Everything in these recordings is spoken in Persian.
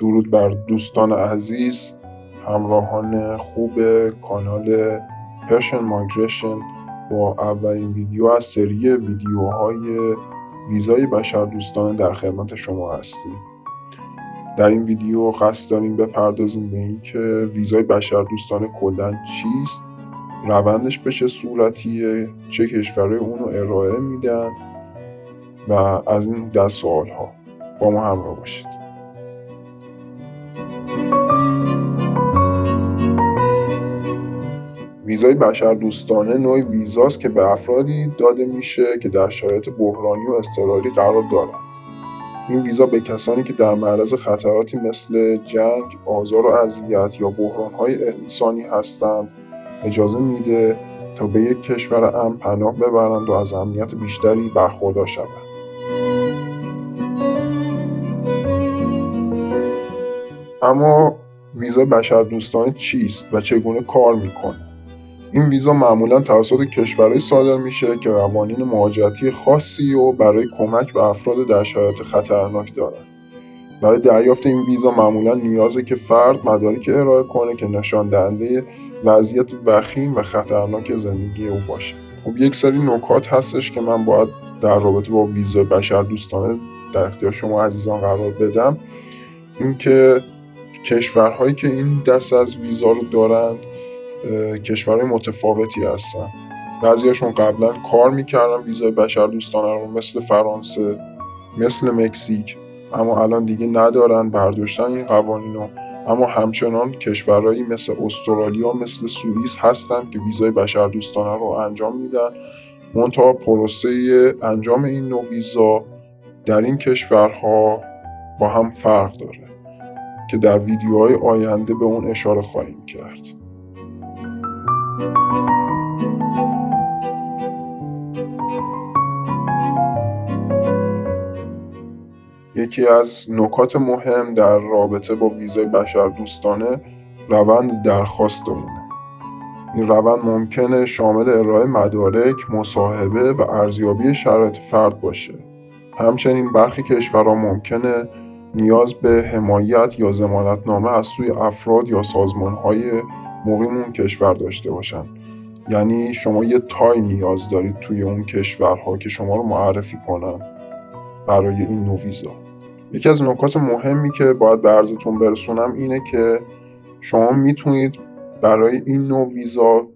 درود بر دوستان عزیز، همراهان خوب کانال پرشن مایگریشن. با اولین ویدیو از سری ویدیوهای ویزای بشردوستانه در خدمت شما هستیم. در این ویدیو قصد داریم بپردازیم به اینکه ویزای بشردوستانه کلاً چیست، روندش به چه صورتیه، چه کشورهای اونو ارائه میدن و از این دست سوالها. با ما همراه باشید. ویزای بشردوستانه نوعی ویزاست که به افرادی داده میشه که در شرایط بحرانی و اضطراری قرار دارند. این ویزا به کسانی که در معرض خطراتی مثل جنگ، آزار و اذیت یا بحران‌های انسانی هستند اجازه میده تا به یک کشور امن پناه ببرند و از امنیت بیشتری برخوردار شوند. اما ویزا بشردوستانه چیست و چگونه کار میکنه؟ این ویزا معمولا توسط کشورهای صادر میشه که قوانین مهاجرتی خاصی و برای کمک به افراد در شرایط خطرناک دارن. برای دریافت این ویزا معمولا نیازه که فرد مدارکی ارائه کنه که نشان دهنده وضعیت وخیم و خطرناک زندگی او باشه. خب یک سری نکات هستش که من باید در رابطه با ویزای بشردوستانه در اختیار شما عزیزان قرار بدم. اینکه کشورهایی که این دست از ویزا رو دارن کشورهای متفاوتی هستن. بعضیاشون قبلا کار میکردن ویزای بشردوستانه رو، مثل فرانسه، مثل مکزیک، اما الان دیگه ندارن، برداشتن این قوانینو. اما همچنان کشورهایی مثل استرالیا، مثل سوئیس هستن که ویزای بشردوستانه رو انجام میدن. منتها پروسه انجام این نوع ویزا در این کشورها با هم فرق داره که در ویدیوهای آینده به اون اشاره خواهیم کرد. یکی از نکات مهم در رابطه با ویزای بشردوستانه روند درخواست اونه. این روند ممکنه شامل ارائه مدارک، مصاحبه و ارزیابی شرایط فرد باشه. همچنین برخی کشورها ممکنه نیاز به حمایت یا ضمانتنامه از سوی افراد یا سازمان‌های مقیم اون کشور داشته باشن. یعنی شما یه تای نیاز دارید توی اون کشورها که شما رو معرفی کنن برای این نوع ویزا. یکی از نکات مهمی که باید به عرضتون برسونم اینه که شما میتونید برای این نوع ویزا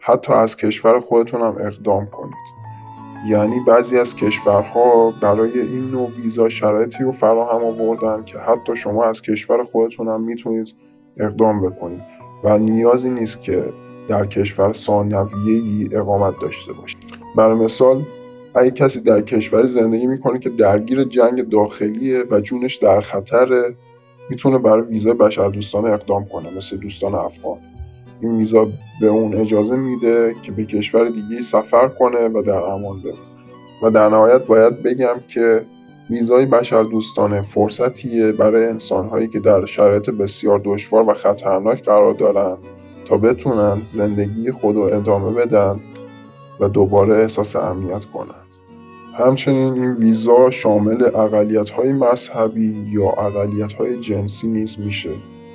حتی از کشور خودتون هم اقدام کنید. یعنی بعضی از کشورها برای این نوع ویزا شرایطی رو فراهم آوردن که حتی شما از کشور خودتون هم میتونید اقدام بکنید و نیازی نیست که در کشور ثانویه‌ای اقامت داشته باشید. برای مثال اگه کسی در کشوری زندگی میکنه که درگیر جنگ داخلیه و جونش در خطره، میتونه برای ویزای بشردوستانه اقدام کنه، مثل دوستان افغان. این ویزا به اون اجازه میده که به کشور دیگه سفر کنه و در امان بمونه. و در نهایت باید بگم که ویزای بشردوستانه فرصتیه برای انسانهایی که در شرایط بسیار دشوار و خطرناک قرار دارند تا بتونن زندگی خود رو ادامه بدن و دوباره احساس امنیت کنند. همچنین این ویزا شامل اقلیت‌های مذهبی یا اقلیت‌های جنسی نیز میشه.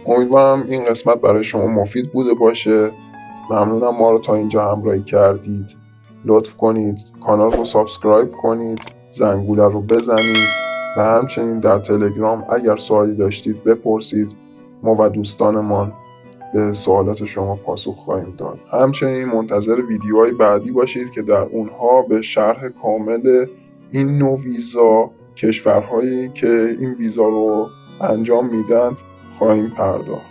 امیدوارم این قسمت برای شما مفید بوده باشه. ممنونم ما رو تا اینجا همراهی کردید. لطف کنید کانال رو سابسکرایب کنید، زنگوله رو بزنید و همچنین در تلگرام اگر سوالی داشتید بپرسید. ما و دوستانمان به سوالات شما پاسخ خواهیم داد. همچنین منتظر ویدیوهای بعدی باشید که در اونها به شرح کامل این نوع ویزا، کشورهایی که این ویزا رو انجام میدن خواهیم پرداخت.